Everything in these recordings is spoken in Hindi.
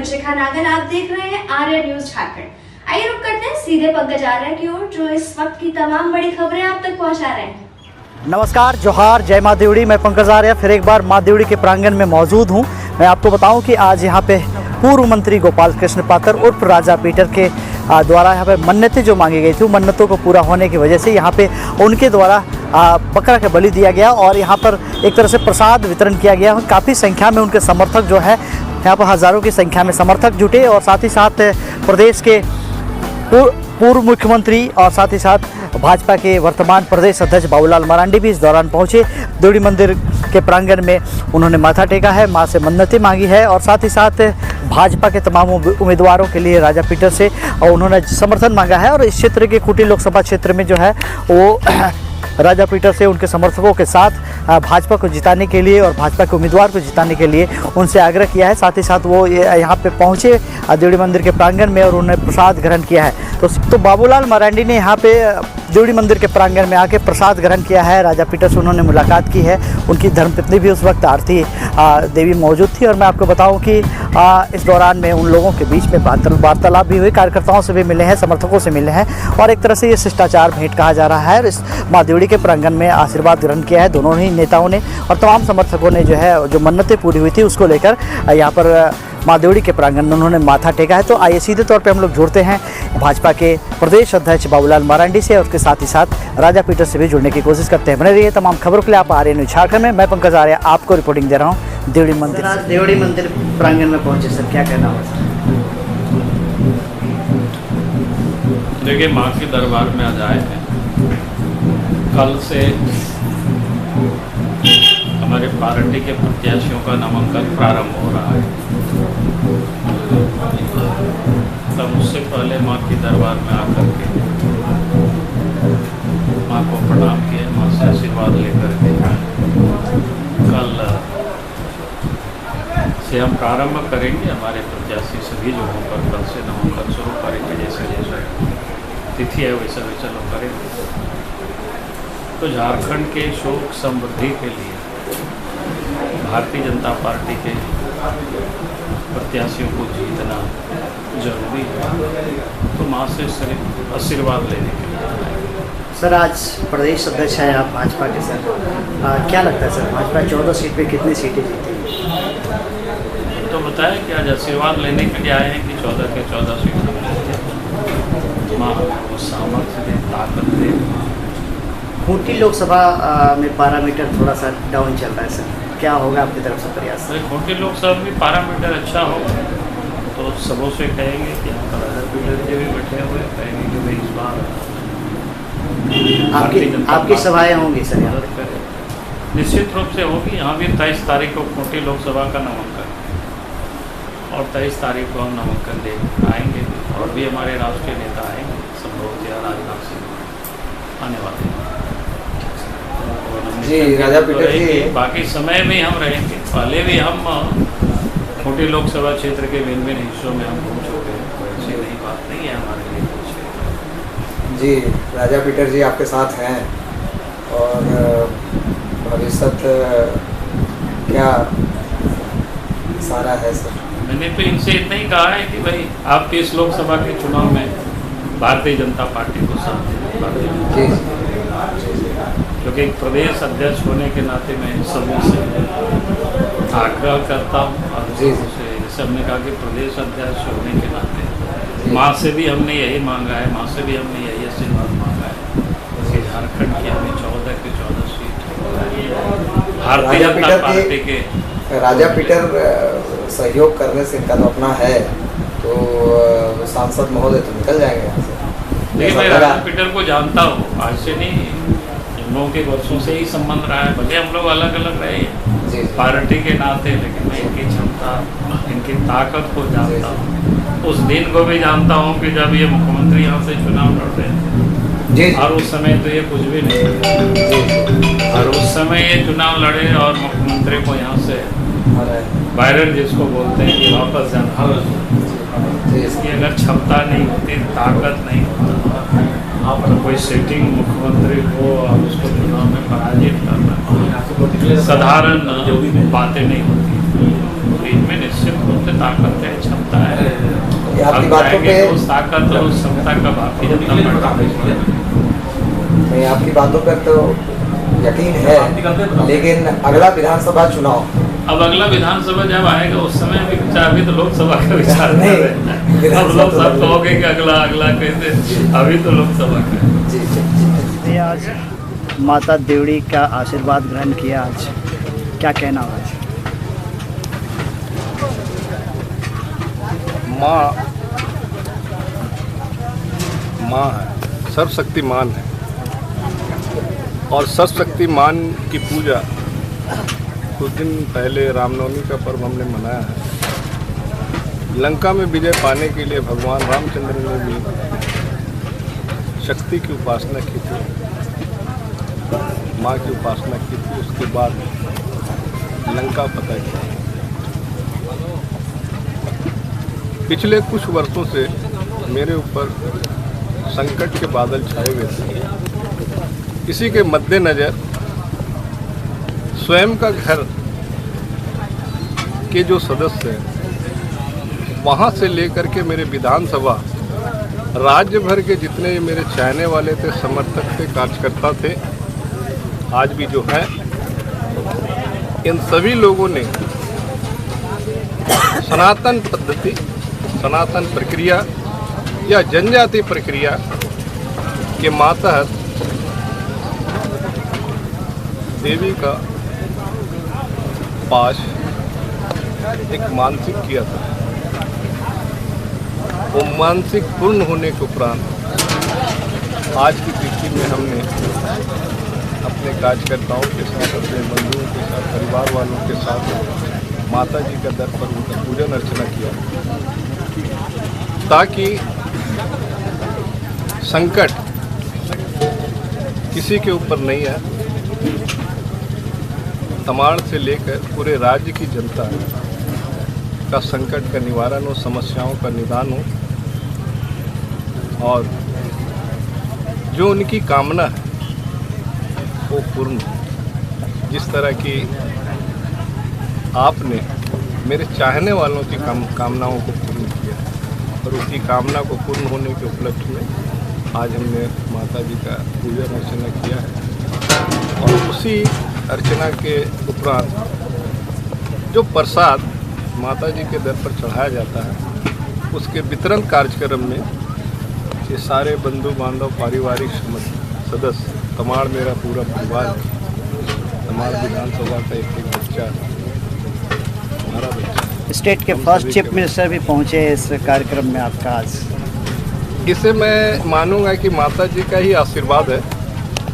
पंचिका नागन, आप देख रहे हैं आर्या न्यूज झारखंड। आइए रुक करते हैं सीधे पंकज आर्या की ओर, जो इस वक्त की तमाम बड़ी खबरें आप तक पहुंचा रहे हैं। नमस्कार, जोहार, जय माँ देवड़ी। मैं पंकज आर्या फिर एक बार माँ देवड़ी के प्रांगण में मौजूद हूँ। मैं आपको बताऊं कि आज यहाँ पे पूर्व मंत्री गोपाल कृष्ण पातर उर्फ राजा पीटर के द्वारा यहाँ पे मन्नतें जो मांगी गई थी, मन्नतों को पूरा होने की वजह से यहाँ पे उनके द्वारा बकरा का बलि दिया गया और यहाँ पर एक तरह से प्रसाद वितरण किया गया। काफ़ी संख्या में उनके समर्थक जो है यहाँ पर हज़ारों की संख्या में समर्थक जुटे और साथ ही साथ प्रदेश के पूर्व मुख्यमंत्री और साथ ही साथ भाजपा के वर्तमान प्रदेश अध्यक्ष बाबूलाल मरांडी भी इस दौरान पहुंचे। देवड़ी मंदिर के प्रांगण में उन्होंने माथा टेका है, मां से मन्नतें मांगी है और साथ ही साथ भाजपा के तमाम उम्मीदवारों के लिए राजा पीटर से और उन्होंने समर्थन मांगा है। और इस क्षेत्र के खूंटी लोकसभा क्षेत्र में जो है वो राजा पीटर से उनके समर्थकों के साथ भाजपा को जिताने के लिए और भाजपा के उम्मीदवार को जिताने के लिए उनसे आग्रह किया है। साथ ही साथ वो यहाँ पे पहुँचे देवड़ी मंदिर के प्रांगण में और उन्होंने प्रसाद ग्रहण किया है। तो बाबूलाल मरांडी ने यहाँ पे देवड़ी मंदिर के प्रांगण में आके प्रसाद ग्रहण किया है। राजा पीटर से उन्होंने मुलाकात की है। उनकी धर्मपत्नी भी उस वक्त आरती देवी मौजूद थी और मैं आपको बताऊं कि इस दौरान में उन लोगों के बीच में वार्तालाप भी हुई, कार्यकर्ताओं से भी मिले हैं, समर्थकों से मिले हैं और एक तरह से ये शिष्टाचार भेंट कहा जा रहा है। इस माँ देवड़ी के प्रांगण में आशीर्वाद ग्रहण किया है दोनों ही नेताओं ने और तमाम समर्थकों ने जो है जो मन्नतें पूरी हुई थी उसको लेकर यहाँ पर माँ देवड़ी के प्रांगण में उन्होंने माथा टेका है। तो आइए सीधे तौर पे हम लोग जुड़ते हैं भाजपा के प्रदेश अध्यक्ष बाबूलाल मरांडी से और उसके साथ ही साथ राजा पीटर से भी जुड़ने की कोशिश करते हैं। बने रहिए तमाम खबरों के लिए आप आर्या न्यूज झारखंड में। मैं पंकज आर्या आपको रिपोर्टिंग दे रहा हूँ देवड़ी मंदिर। आज देवड़ी मंदिर प्रांगण में पहुंचे सर, क्या कहना होगा? देखिए, माँ के दरबार में आज आए हैं। कल से हमारे पार्टी के प्रत्याशियों का नामांकन प्रारंभ हो रहा है। तब उससे पहले माँ के दरबार में आकर के माँ को प्रणाम किए, माँ से आशीर्वाद लेकर के कल से हम प्रारंभ करेंगे। हमारे प्रत्याशी सभी जगहों पर कल से नामांकन शुरू करेंगे। जैसे जैसे तिथि है वैसे वैसे लोग करेंगे। तो झारखंड के शोक समृद्धि के लिए भारतीय जनता पार्टी के प्रत्याशियों को जीतना जरूरी है। तो माँ से सिर्फ आशीर्वाद लेने के लिए। सर, आज प्रदेश अध्यक्ष हैं आप भाजपा के सर, क्या लगता है सर भाजपा 14 सीट पे कितनी सीटें जीती? तो बताया कि आज आशीर्वाद लेने के लिए आए हैं कि 14 के 14 सीट माँ को सामर्थ्य दे, ताकत दे। खूंटी लोकसभा में पैरामीटर थोड़ा सा डाउन चल रहा है सर, क्या होगा आपकी तरफ से प्रयास? खूंटी लोकसभा में पैरामीटर अच्छा हो तो सबों से कहेंगे कि यहाँ पर राजा पीटर जी भी बैठे हुए, कहेंगे कि भाई इस बार आपकी सभाएं होंगी सर यहाँ पर? निश्चित रूप से होगी। यहाँ भी 23 तारीख को खूंटी लोकसभा का नामांकन और 23 तारीख को हम नामांकन दे आएंगे और भी हमारे राष्ट्रीय नेता आएंगे, संभवतः राजनाथ सिंह आने वाले हैं जी। राजा पीटर जी, बाकी समय में हम रहेंगे। पहले भी हम खूंटी लोकसभा क्षेत्र के भिन्न भिन्न हिस्सों में हम घूम चुके हैं, ऐसी नई बात नहीं है हमारे लिए कुछ। जी, राजा पीटर जी आपके साथ हैं और भविष्य क्या सारा है सर? मैंने तो इनसे इतना ही कहा है कि भाई आपके इस लोकसभा के चुनाव में भारतीय जनता पार्टी को साथ दें। क्योंकि एक प्रदेश अध्यक्ष होने के नाते मैं सभी से आग्रह करता हूँ और जैसे हमने कहा कि प्रदेश अध्यक्ष होने के नाते माँ से भी हमने यही मांगा है, माँ से भी हमने यही आशीर्वाद मांगा है कि झारखंड की हमें 14 के 14 सीट भारतीय जनता पार्टी के राजा पीटर सहयोग करने से इनका तो अपना है, तो सांसद महोदय तो निकल जाएंगे यहाँ से। देखिए, मैं राजा पीटर को जानता हूँ, आज से नहीं, इन लोगों के वर्षों से ही संबंध रहा है। भले हम लोग अलग अलग रहे हैं पार्टी के नाते, लेकिन मैं इनकी क्षमता, इनकी ताकत को जानता हूँ। उस दिन को भी जानता हूँ कि जब ये मुख्यमंत्री यहाँ से चुनाव लड़ रहे थे और उस समय तो ये कुछ भी नहीं था और उस समय ये चुनाव लड़े और मुख्यमंत्री को यहाँ से वायरल जिसको बोलते हैं कि वापस जाना। इसकी अगर क्षमता नहीं होती, ताकत नहीं होता, आप कोई सिटिंग मुख्यमंत्री को उसको चुनाव में पराजित करना साधारण बातें नहीं होती। इनमें निश्चित रूप से ताकत है, क्षमता है। ये अब आपकी बातों जाएंगे पे तो उस ताकत और उस क्षमता का भारतीय जनता पार्टी नहीं, आपकी बातों पर तो यकीन है, लेकिन अगला विधानसभा चुनाव, अब अगला विधानसभा जब आएगा उस समय भी विचार, अभी तो लोकसभा का विचार नहीं, कर रहे हैं। अब लोग सब कहोगे कि अगला अगला कैसे, अभी तो लोकसभा का है। जी जी। ये आज माता देवड़ी का आशीर्वाद ग्रहण किया, आज क्या कहना हो आज? माँ है, सर्वशक्तिमान है, और सर्वशक्तिमान की पूजा कुछ दिन पहले रामनवमी का पर्व हमने मनाया है। लंका में विजय पाने के लिए भगवान रामचंद्र ने भी शक्ति की उपासना की थी, माँ की उपासना की थी। उसके बाद लंका फतह किया। पिछले कुछ वर्षों से मेरे ऊपर संकट के बादल छाए हुए थे। इसी के मद्देनज़र स्वयं का घर के जो सदस्य हैं, वहाँ से लेकर के मेरे विधानसभा, राज्य भर के जितने मेरे चाहने वाले थे, समर्थक थे, कार्यकर्ता थे, आज भी जो हैं, इन सभी लोगों ने सनातन पद्धति, सनातन प्रक्रिया या जनजाति प्रक्रिया के मातहत देवी का पाश एक मानसिक किया था। वो मानसिक पूर्ण होने के उपरांत आज की तिथि में हमने अपने कार्यकर्ताओं के साथ, अपने बंधुओं के साथ, परिवार वालों के साथ माता जी का दर पर उनका पूजन अर्चना किया, ताकि संकट किसी के ऊपर नहीं है। तमाड़ से लेकर पूरे राज्य की जनता का संकट का निवारण हो, समस्याओं का निदान हो, और जो उनकी कामना है वो पूर्ण हो। जिस तरह की आपने मेरे चाहने वालों की कामनाओं को पूर्ण किया, और उसकी कामना को पूर्ण होने के उपलक्ष्य में आज हमने माता जी का पूजन अर्चना किया है। और उसी अर्चना के उपरांत जो प्रसाद माता जी के दर पर चढ़ाया जाता है, उसके वितरण कार्यक्रम में ये सारे बंधु बांधव, पारिवारिक सदस्य, तमाड़ मेरा पूरा परिवार, तमाड़ विधानसभा का एक बच्चा, हमारा बच्चा, स्टेट के फर्स्ट चीफ मिनिस्टर भी पहुंचे इस कार्यक्रम में आपका आज। इसे मैं मानूंगा कि माता जी का ही आशीर्वाद है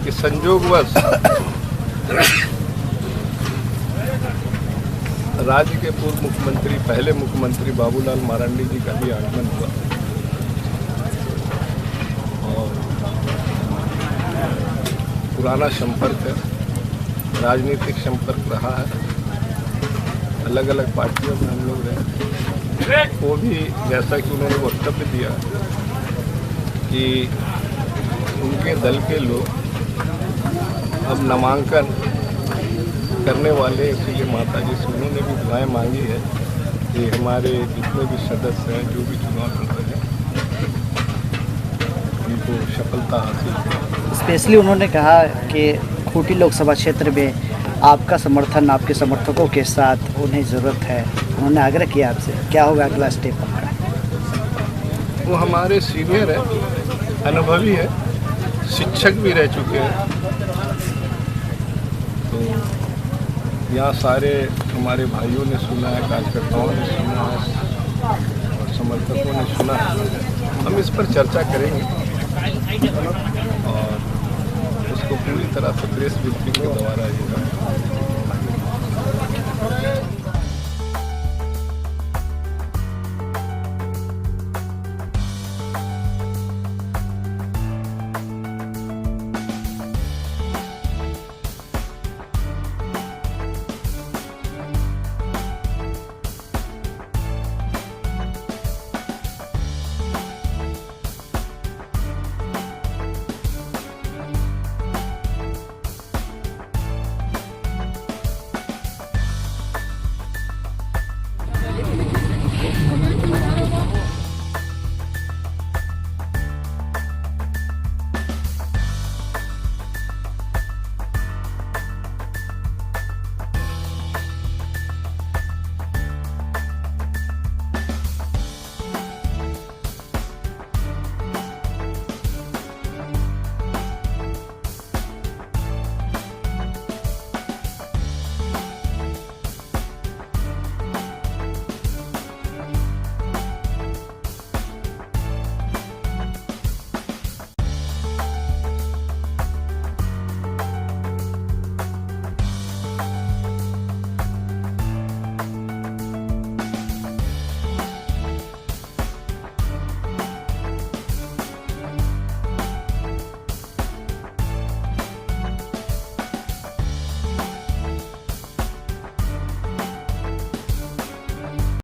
कि संयोगवश राज्य के पूर्व मुख्यमंत्री, पहले मुख्यमंत्री बाबूलाल मारंडी जी का भी आगमन हुआ, और पुराना संपर्क है, राजनीतिक संपर्क रहा है, अलग अलग पार्टियों में हम लोग रहे। वो भी जैसा कि उन्होंने वक्तव्य दिया कि उनके दल के लोग अब नामांकन करने वाले, इसलिए माता जी से उन्होंने भी दुआएं मांगी है कि हमारे जितने भी सदस्य हैं, जो भी चुनाव लड़ रहे हैं, उनको सफलता हासिल हो। स्पेशली उन्होंने कहा कि खूंटी लोकसभा क्षेत्र में आपका समर्थन, आपके समर्थकों के साथ उन्हें ज़रूरत है। उन्होंने आग्रह किया आपसे, क्या होगा अगला स्टेप आपका? वो हमारे सीनियर है, अनुभवी है, शिक्षक भी रह चुके हैं, तो यहाँ सारे हमारे भाइयों ने सुना है, कार्यकर्ताओं ने सुना है, और समर्थकों ने सुना है। हम इस पर चर्चा करेंगे और उसको पूरी तरह से प्रेस ब्रीफिंग के द्वारा